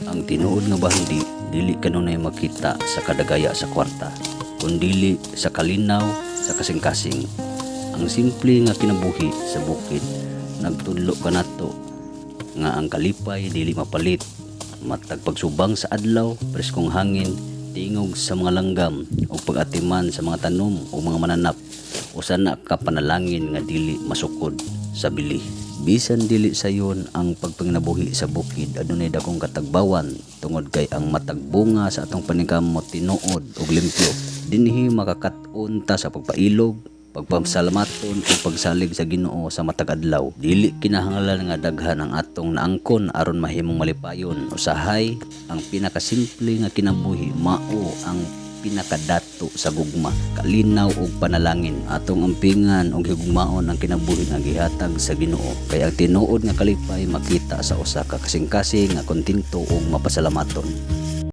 Ang tinuod nga bahandi dili kanunay makita sa kadagaya sa kwarta, kundili sa kalinaw sa kasing-kasing. Ang simple nga kinabuhi sa bukid nagtudlo kanato nga ang kalipay dili mapalit, matag pagsubang sa adlaw, preskong hangin, tingog sa mga langgam o pag-atiman sa mga tanom o mga mananap, usa na ka panalangin nga dili masukod sa bili. Bisan dili sayon ang pagpanginabuhi sa bukid, adunay dakong katagbawan tungod kay ang matag bunga sa atong paningkamot tinuod ug limpyo. Dinhi makakaton ta sa pagpailog, pagpasalamaton ug pagsalig sa Ginoo sa matag adlaw. Dili kinahanglan nga daghan ang atong naangkon aron mahimong malipayon. Usahay ang pinakasimple nga kinabuhi mao ang pinakadato sa gugma, kalinaw ug panalangin. Atong ampingan ug higugmaon ang kinabuhi nga gihatag sa Ginoo, kay ang tinuod nga kalipay makita sa usa ka kasing-kasing nga kontento ug mapasalamaton.